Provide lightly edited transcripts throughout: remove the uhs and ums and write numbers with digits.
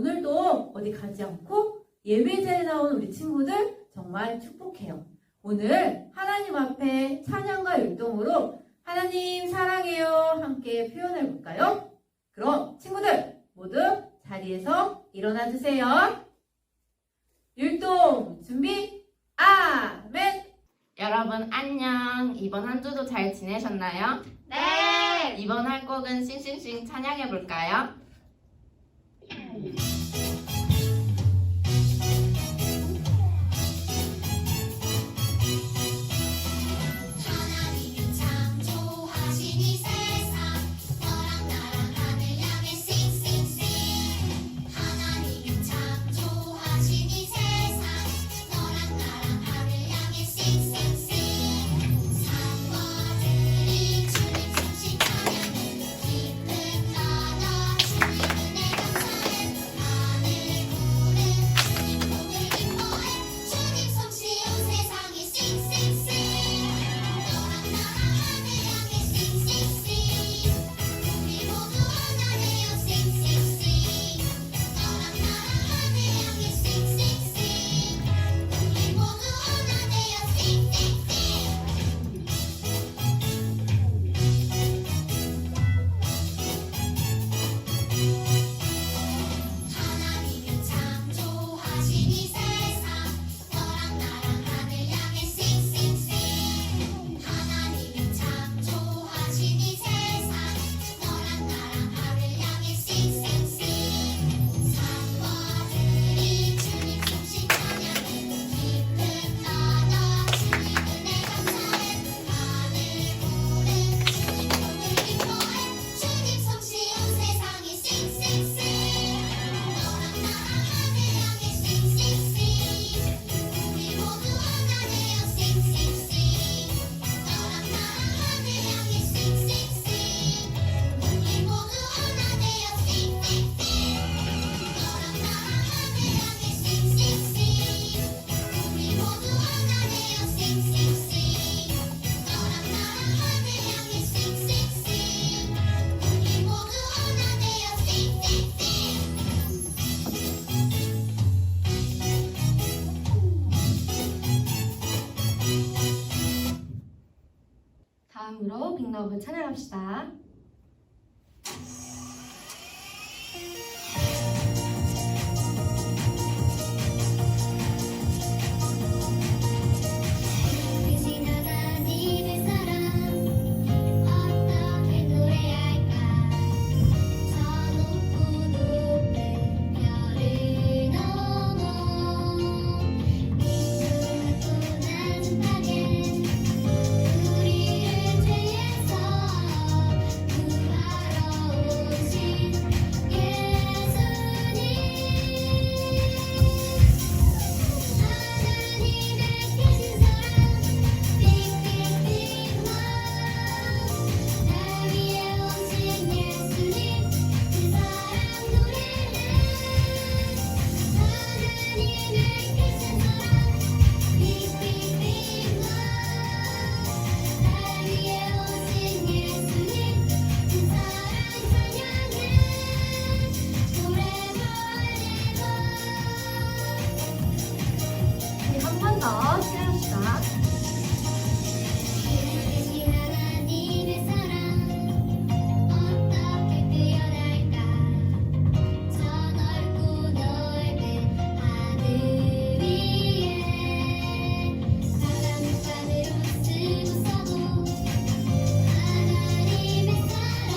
오늘도 어디 가지 않고 예배자에 나온 우리 친구들 정말 축복해요. 오늘 하나님 앞에 찬양과 율동으로 하나님 사랑해요 함께 표현해 볼까요? 그럼 친구들 모두 자리에서 일어나 주세요. 율동 준비 아멘. 여러분 안녕. 이번 한 주도 잘 지내셨나요? 네. 이번 할 곡은 싱싱싱 찬양해 볼까요? 하나님은 창조하신 이 세상 너랑 나랑 하늘 향해 싱싱싱 하나님은 창조하신 이 세상 너랑 나랑 하늘 향해 싱싱싱 산과들이 주님 성신 찬양해 깊은 나라 주님 은혜 감사해 하늘 구름 주님 복을 기뻐해 주님 성신 온 세상에 싱싱싱 너랑 나랑 하늘 향해 싱싱싱 우리 모두 하나네요 싱싱싱 너랑 나랑 하늘 향해 싱싱싱 우리 모두 하나네요 싱싱싱 하나님은 창조하신 이 세상 너랑 나랑 하늘 향해 싱싱싱 하나님은 창조하신 이 세상 너랑 나랑 하늘 향해 싱싱싱 산과들이 주님 성신 찬양해 깊은 나라 주님 은혜 감사해 하늘 구름 주님 복을 기뻐해 주님 성신 온 세상에 싱싱싱 너랑 나랑 하늘 향해 싱싱싱 우리 모두 하나네요 싱싱싱 너랑 나랑 하늘 향해 싱싱싱 우리 모두 하나네요 싱싱싱 너랑 나랑 하늘 향해 싱싱싱 우리 모두 하나네요 싱싱싱 너랑 나랑 하늘 향해 싱싱싱 우리 모두 하나네요 싱싱싱 다음으로 빅러브 찬양합시다. 크신 하나님의 사랑 어떻게 노래할까 저 높고 높은 별을 넘어 이 푸르고 낮은 땅에 우리를 죄에서 구하러 오신 예수님 하나님의 크신 사랑 빅빅빅 love 날 위해 오신 예수님 그 사랑 노래해 하나님의 크신 사랑 빅빅빅 love 날 위해 오신 예수님 그 사랑 찬양해 forever 우리 한 번 더 찬양합시다. 크신 하나님의 사랑 어떻게 표현할까 저 넓고 넓은 하늘 위에 바닷가를 쓰고서도 하나님의 사랑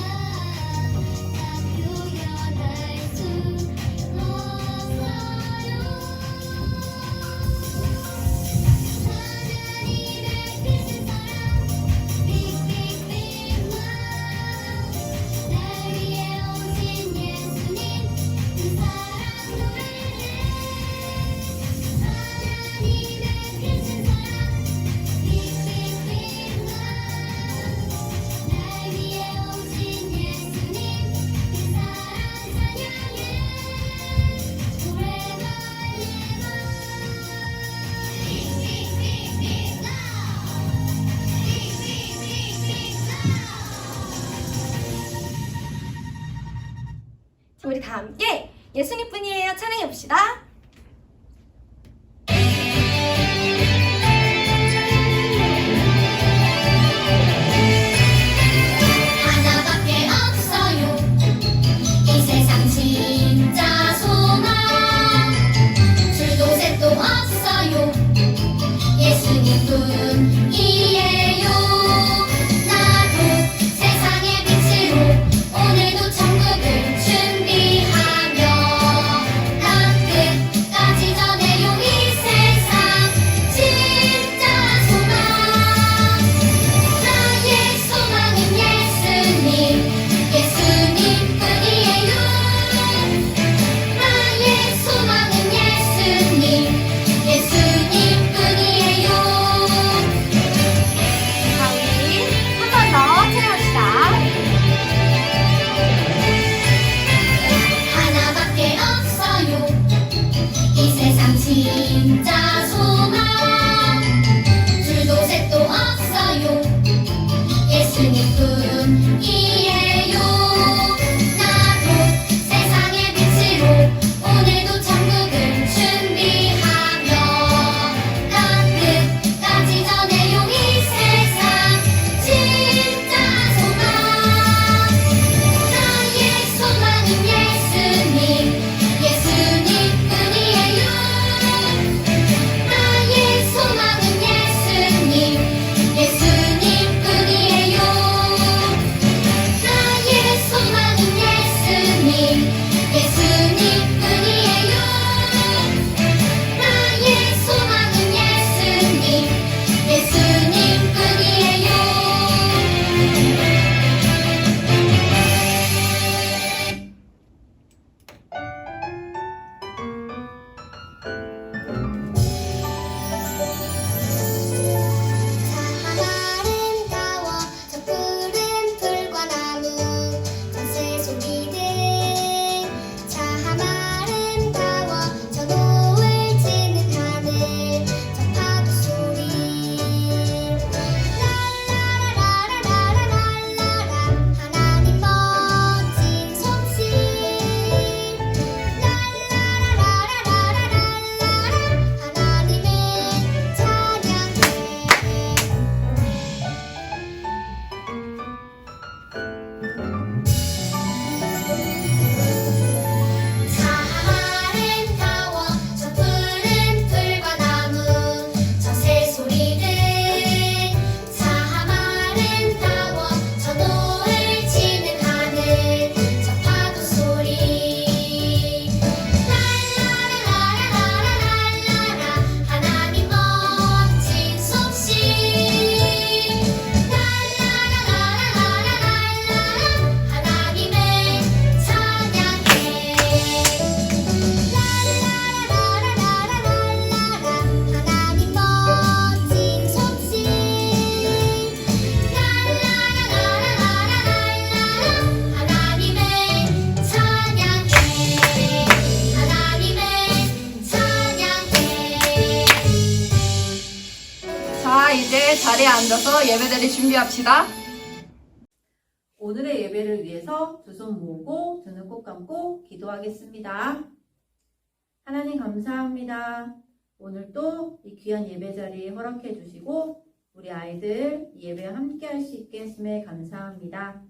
다 표현할 수 없어요 하나님의 크신 사랑 빅빅빅 love 날 위해 오신 예수님 그 사랑 노래해 하나님의 크신 사랑 빅빅빅 love 날 위해 오신 예수님 그 사랑 찬양해 forever 빅빅빅 love 우리 다 함께 예수님뿐이에요. 찬양해 봅시다. 하나밖에 없어요 이 세상 진짜 소망 둘도 셋도 없어요 예수님뿐이에요 나도 세상의 빛으로 오늘도 천국을 준비하며 땅 끝까지 전해요 이 세상 진짜 소망 나의 소망은 예수님 예수님뿐이에요 나의 소망은 예수님 예수님뿐이에요 자, 우리 한 번 더 찬양합시다. 하나밖에 없어요 이 세상 진짜 소망 둘도 셋도 없어요 예수님뿐이에요 나도 세상의 빛으로 오늘도 천국을 준비하며 땅 끝까지 전해요 이 세상 진짜 소망 나의 소망은 예수님 예수님뿐이에요 나의 소망은 예수님 예수님뿐이에요 나의 소망은 예수님 예수님뿐이에요 나의 소망은 예수님 예수님뿐이에요 참 아름다워 저 푸른 풀과 나무 저 새소리들 참 아름다워 저 노을 지는 하늘 저 파도 소리 랄라라라라라라라 하나님 멋진 솜씨 랄라라라라라라라 하나님의 찬양해 참 아름다워 저 푸른 풀과 나무 저 새소리들 참 아름다워 저 노을 지는 하늘 저 파도 소리 랄라라라라라라라 하나님 멋진 솜씨 랄라라라라라라라 하나님의 찬양해 랄라라라라라라라 하나님 멋진 솜씨 랄라라라라라라라 하나님의 찬양해 하나님의 찬양해 자, 이제 자리에 앉아서 예배드릴 준비합시다. 오늘의 예배를 위해서 두 손 모으고 두 눈 꼭 감고 기도하겠습니다. 하나님 감사합니다. 오늘 또 이 귀한 예배 자리 허락해 주시고 우리 아이들 이 예배에 함께 할 수 있게 했음에 감사합니다.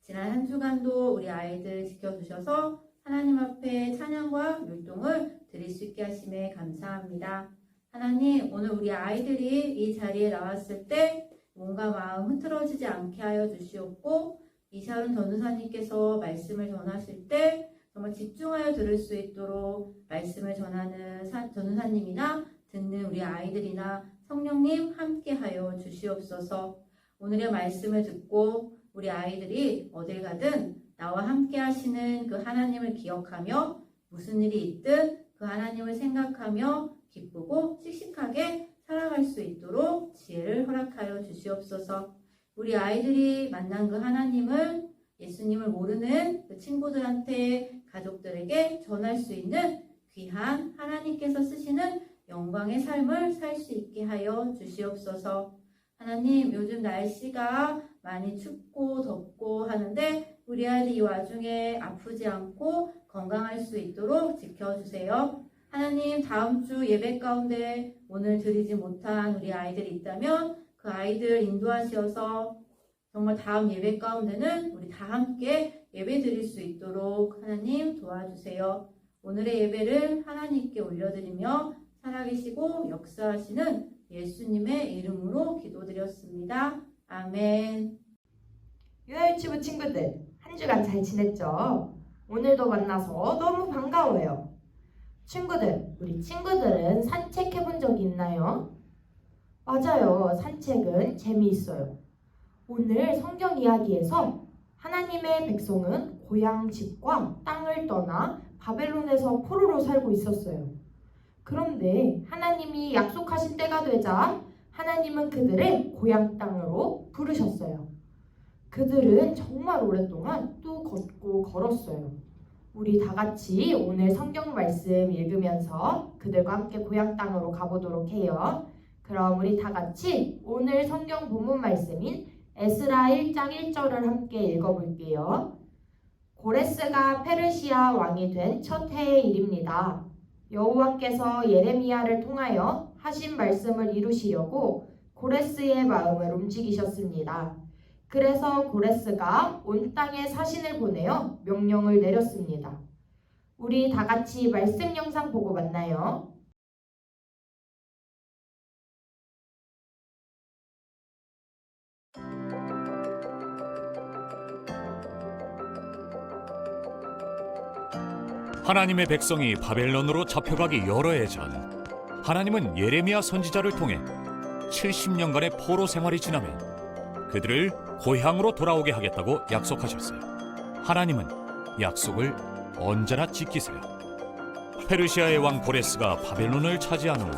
지난 한 주간도 우리 아이들 지켜주셔서 하나님 앞에 찬양과 율동을 드릴 수 있게 하심에 감사합니다. 하나님, 오늘 우리 아이들이 이 자리에 나왔을 때 몸과 마음 흐트러지지 않게 하여 주시옵고 이샤론 전도사님께서 말씀을 전하실 때 정말 집중하여 들을 수 있도록 말씀을 전하는 전도사님이나 듣는 우리 아이들이나 성령님 함께하여 주시옵소서. 오늘의 말씀을 듣고 우리 아이들이 어딜 가든 나와 함께 하시는 그 하나님을 기억하며 무슨 일이 있든 그 하나님을 생각하며 기쁘고 씩씩하게 살아갈 수 있도록 지혜를 허락하여 주시옵소서. 우리 아이들이 만난 그 하나님을 예수님을 모르는 그 친구들한테 가족들에게 전할 수 있는 귀한 하나님께서 쓰시는 영광의 삶을 살 수 있게 하여 주시옵소서. 하나님, 요즘 날씨가 많이 춥고 덥고 하는데 우리 아이들 이 와중에 아프지 않고 건강할 수 있도록 지켜주세요. 하나님, 다음 주 예배 가운데 오늘 드리지 못한 우리 아이들이 있다면 그 아이들 인도하셔서 정말 다음 예배 가운데는 우리 다 함께 예배 드릴 수 있도록 하나님 도와주세요. 오늘의 예배를 하나님께 올려드리며 살아계시고 역사하시는 예수님의 이름으로 기도드렸습니다. 아멘. 유아유치부 친구들, 한 주간 잘 지냈죠? 오늘도 만나서 너무 반가워요. 친구들, 우리 친구들은 산책해 본 적이 있나요? 맞아요. 산책은 재미있어요. 오늘 성경 이야기에서 하나님의 백성은 고향 집과 땅을 떠나 바벨론에서 포로로 살고 있었어요. 그런데 하나님이 약속하신 때가 되자 하나님은 그들을 고향 땅으로 부르셨어요. 그들은 정말 오랫동안 또 걷고 걸었어요. 우리 다 같이 오늘 성경 말씀 읽으면서 그들과 함께 고향 땅으로 가보도록 해요. 그럼 우리 다 같이 오늘 성경 본문 말씀인 에스라 1장 1절을 함께 읽어볼게요. 고레스가 페르시아 왕이 된 첫 해의 일입니다. 여호와께서 예레미야를 통하여 하신 말씀을 이루시려고 고레스의 마음을 움직이셨습니다. 그래서 고레스가 온 땅에 사신을 보내어 명령을 내렸습니다. 우리 다 같이 말씀 영상 보고 만나요. 하나님의 백성이 바벨론으로 잡혀가기 여러 해 전, 하나님은 예레미야 선지자를 통해 70년간의 포로 생활이 지나면 그들을 고향으로 돌아오게 하겠다고 약속하셨어요. 하나님은 약속을 언제나 지키세요. 페르시아의 왕 고레스가 바벨론을 차지한 후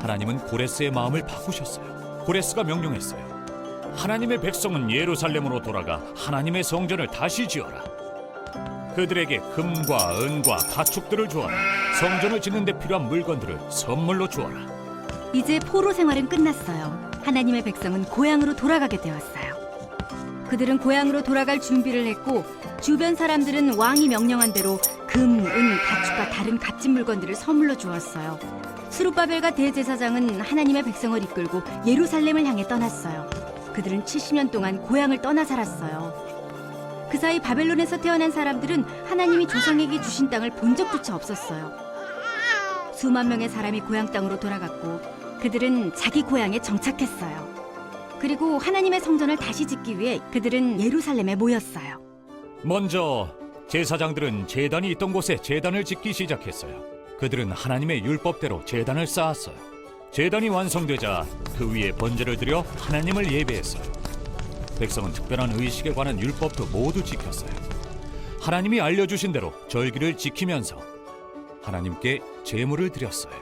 하나님은 고레스의 마음을 바꾸셨어요. 고레스가 명령했어요. 하나님의 백성은 예루살렘으로 돌아가 하나님의 성전을 다시 지어라. 그들에게 금과 은과 가축들을 주어라. 성전을 짓는 데 필요한 물건들을 선물로 주어라. 이제 포로 생활은 끝났어요. 하나님의 백성은 고향으로 돌아가게 되었어요. 그들은 고향으로 돌아갈 준비를 했고 주변 사람들은 왕이 명령한 대로 금, 은, 가축과 다른 값진 물건들을 선물로 주었어요. 스룹바벨과 대제사장은 하나님의 백성을 이끌고 예루살렘을 향해 떠났어요. 그들은 70년 동안 고향을 떠나 살았어요. 그 사이 바벨론에서 태어난 사람들은 하나님이 조상에게 주신 땅을 본 적조차 없었어요. 수만 명의 사람이 고향 땅으로 돌아갔고 그들은 자기 고향에 정착했어요. 그리고 하나님의 성전을 다시 짓기 위해 그들은 예루살렘에 모였어요. 먼저 제사장들은 제단이 있던 곳에 제단을 짓기 시작했어요. 그들은 하나님의 율법대로 제단을 쌓았어요. 제단이 완성되자 그 위에 번제를 드려 하나님을 예배했어요. 백성은 특별한 의식에 관한 율법도 모두 지켰어요. 하나님이 알려주신 대로 절기를 지키면서 하나님께 제물을 드렸어요.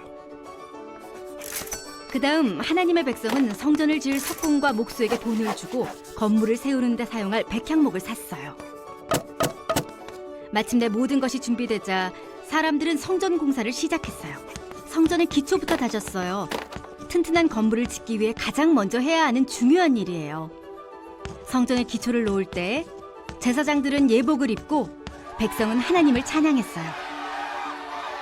그 다음 하나님의 백성은 성전을 지을 석공과 목수에게 돈을 주고 건물을 세우는 데 사용할 백향목을 샀어요. 마침내 모든 것이 준비되자 사람들은 성전 공사를 시작했어요. 성전의 기초부터 다졌어요. 튼튼한 건물을 짓기 위해 가장 먼저 해야 하는 중요한 일이에요. 성전의 기초를 놓을 때 제사장들은 예복을 입고 백성은 하나님을 찬양했어요.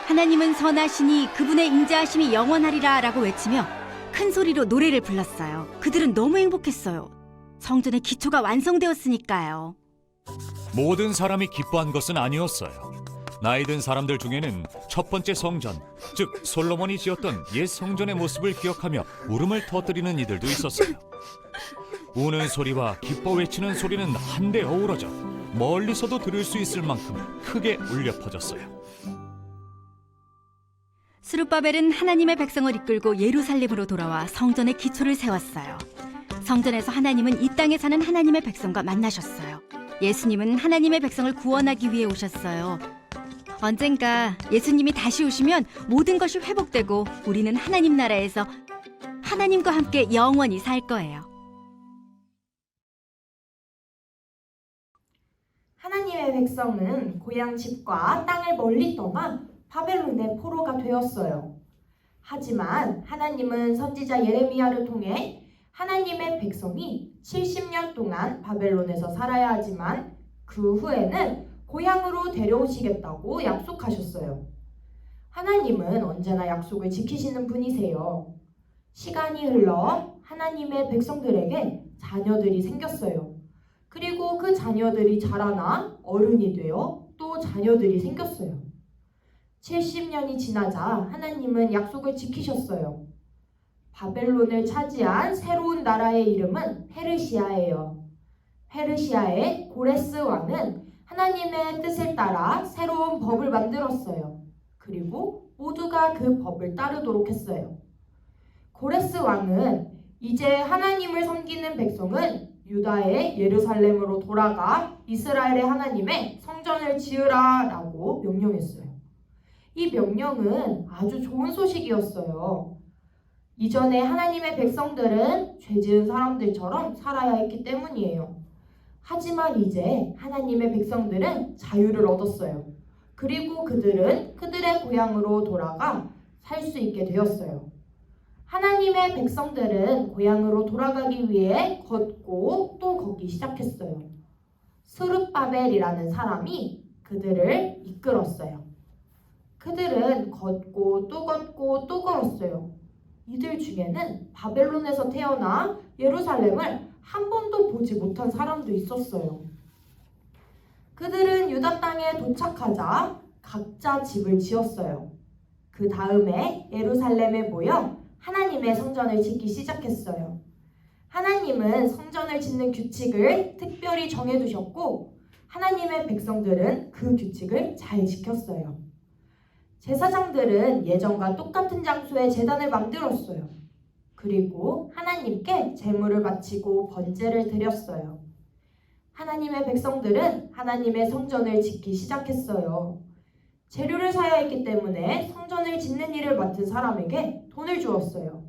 하나님은 선하시니 그분의 인자하심이 영원하리라 라고 외치며 큰 소리로 노래를 불렀어요. 그들은 너무 행복했어요. 성전의 기초가 완성되었으니까요. 모든 사람이 기뻐한 것은 아니었어요. 나이 든 사람들 중에는 첫 번째 성전, 즉 솔로몬이 지었던 옛 성전의 모습을 기억하며 울음을 터뜨리는 이들도 있었어요. 우는 소리와 기뻐 외치는 소리는 한데 어우러져 멀리서도 들을 수 있을 만큼 크게 울려 퍼졌어요. 스룹바벨은 하나님의 백성을 이끌고 예루살렘으로 돌아와 성전의 기초를 세웠어요. 성전에서 하나님은 이 땅에 사는 하나님의 백성과 만나셨어요. 예수님은 하나님의 백성을 구원하기 위해 오셨어요. 언젠가 예수님이 다시 오시면 모든 것이 회복되고 우리는 하나님 나라에서 하나님과 함께 영원히 살 거예요. 하나님의 백성은 고향 집과 땅을 멀리 떠나 바벨론의 포로가 되었어요. 하지만 하나님은 선지자 예레미야를 통해 하나님의 백성이 70년 동안 바벨론에서 살아야 하지만 그 후에는 고향으로 데려오시겠다고 약속하셨어요. 하나님은 언제나 약속을 지키시는 분이세요. 시간이 흘러 하나님의 백성들에게 자녀들이 생겼어요. 그리고 그 자녀들이 자라나 어른이 되어 또 자녀들이 생겼어요. 70년이 지나자 하나님은 약속을 지키셨어요. 바벨론을 차지한 새로운 나라의 이름은 페르시아예요. 페르시아의 고레스 왕은 하나님의 뜻을 따라 새로운 법을 만들었어요. 그리고 모두가 그 법을 따르도록 했어요. 고레스 왕은 이제 하나님을 섬기는 백성은 유다의 예루살렘으로 돌아가 이스라엘의 하나님의 성전을 지으라라고 명령했어요. 이 명령은 아주 좋은 소식이었어요. 이전에 하나님의 백성들은 죄 지은 사람들처럼 살아야 했기 때문이에요. 하지만 이제 하나님의 백성들은 자유를 얻었어요. 그리고 그들은 그들의 고향으로 돌아가 살 수 있게 되었어요. 하나님의 백성들은 고향으로 돌아가기 위해 걷고 또 걷기 시작했어요. 스룹바벨이라는 사람이 그들을 이끌었어요. 그들은 걷고 또 걷고 또 걸었어요. 이들 중에는 바벨론에서 태어나 예루살렘을 한 번도 보지 못한 사람도 있었어요. 그들은 유다 땅에 도착하자 각자 집을 지었어요. 그 다음에 예루살렘에 모여 하나님의 성전을 짓기 시작했어요. 하나님은 성전을 짓는 규칙을 특별히 정해두셨고 하나님의 백성들은 그 규칙을 잘 지켰어요. 제사장들은 예전과 똑같은 장소에 제단을 만들었어요. 그리고 하나님께 제물을 바치고 번제를 드렸어요. 하나님의 백성들은 하나님의 성전을 짓기 시작했어요. 재료를 사야 했기 때문에 성전을 짓는 일을 맡은 사람에게 돈을 주었어요.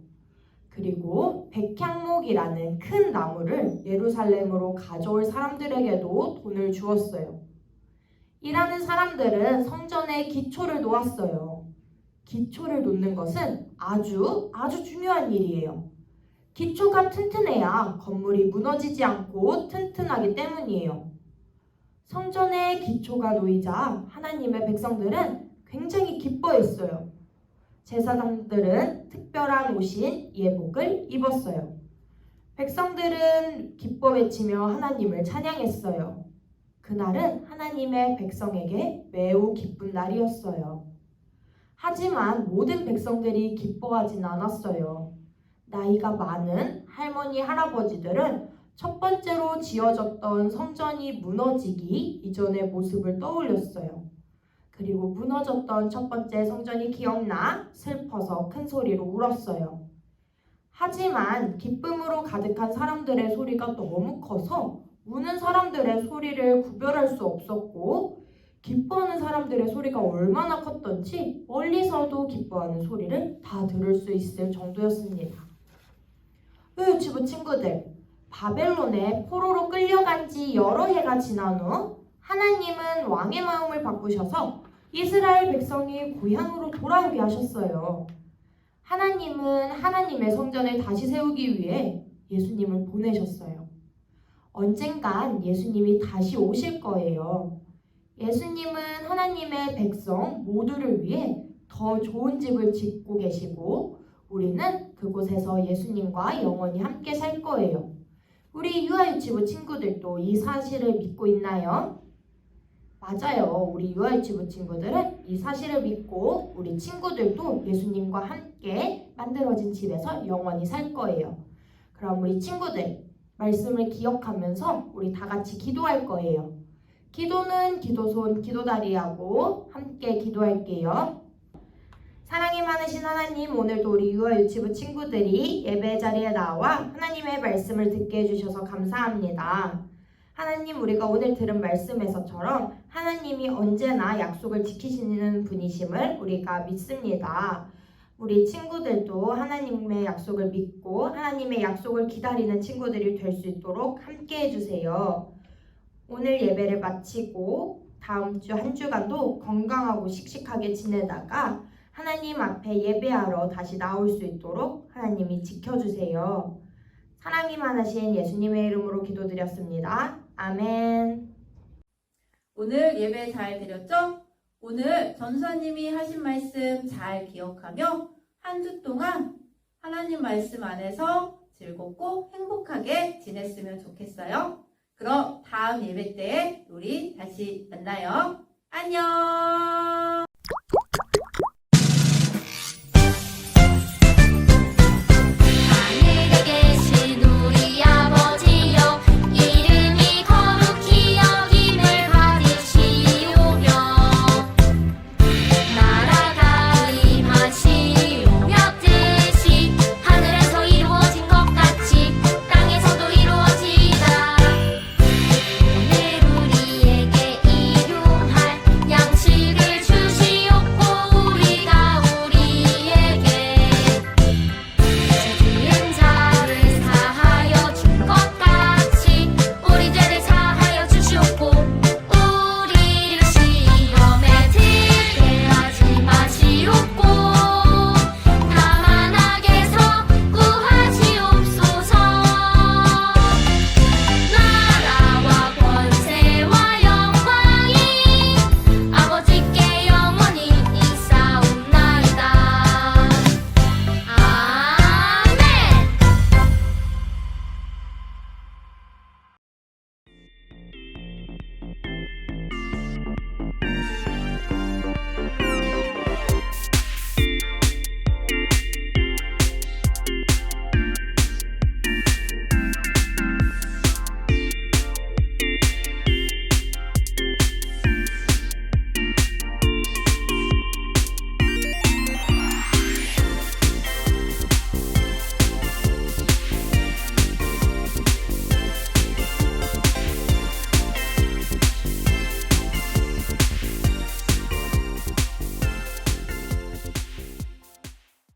그리고 백향목이라는 큰 나무를 예루살렘으로 가져올 사람들에게도 돈을 주었어요. 일하는 사람들은 성전에 기초를 놓았어요. 기초를 놓는 것은 아주 중요한 일이에요. 기초가 튼튼해야 건물이 무너지지 않고 튼튼하기 때문이에요. 성전에 기초가 놓이자 하나님의 백성들은 굉장히 기뻐했어요. 제사장들은 특별한 옷인 예복을 입었어요. 백성들은 기뻐 외치며 하나님을 찬양했어요. 그날은 하나님의 백성에게 매우 기쁜 날이었어요. 하지만 모든 백성들이 기뻐하진 않았어요. 나이가 많은 할머니, 할아버지들은 첫 번째로 지어졌던 성전이 무너지기 이전의 모습을 떠올렸어요. 그리고 무너졌던 첫 번째 성전이 기억나 슬퍼서 큰 소리로 울었어요. 하지만 기쁨으로 가득한 사람들의 소리가 너무 커서 우는 사람들의 소리를 구별할 수 없었고 기뻐하는 사람들의 소리가 얼마나 컸던지 멀리서도 기뻐하는 소리를 다 들을 수 있을 정도였습니다. 유치부 친구들, 바벨론에 포로로 끌려간 지 여러 해가 지난 후 하나님은 왕의 마음을 바꾸셔서 이스라엘 백성이 고향으로 돌아오게 하셨어요. 하나님은 하나님의 성전을 다시 세우기 위해 예수님을 보내셨어요. 언젠간 예수님이 다시 오실 거예요. 예수님은 하나님의 백성 모두를 위해 더 좋은 집을 짓고 계시고 우리는 그곳에서 예수님과 영원히 함께 살 거예요. 우리 유아유치부 친구들도 이 사실을 믿고 있나요? 맞아요. 우리 유아유치부 친구들은 이 사실을 믿고 우리 친구들도 예수님과 함께 만들어진 집에서 영원히 살 거예요. 그럼 우리 친구들 말씀을 기억하면서 우리 다 같이 기도할 거예요. 기도는 기도손, 기도다리하고 함께 기도할게요. 사랑이 많으신 하나님, 오늘도 우리 유아유치부 친구들이 예배 자리에 나와 하나님의 말씀을 듣게 해주셔서 감사합니다. 하나님, 우리가 오늘 들은 말씀에서처럼 하나님이 언제나 약속을 지키시는 분이심을 우리가 믿습니다. 우리 친구들도 하나님의 약속을 믿고 하나님의 약속을 기다리는 친구들이 될 수 있도록 함께 해주세요. 오늘 예배를 마치고 다음 주 한 주간도 건강하고 씩씩하게 지내다가 하나님 앞에 예배하러 다시 나올 수 있도록 하나님이 지켜주세요. 사랑이 많으신 예수님의 이름으로 기도드렸습니다. 아멘. 오늘 예배 잘 드렸죠? 오늘 전사님이 하신 말씀 잘 기억하며 한 주 동안 하나님 말씀 안에서 즐겁고 행복하게 지냈으면 좋겠어요. 그럼 다음 예배 때에 우리 다시 만나요. 안녕!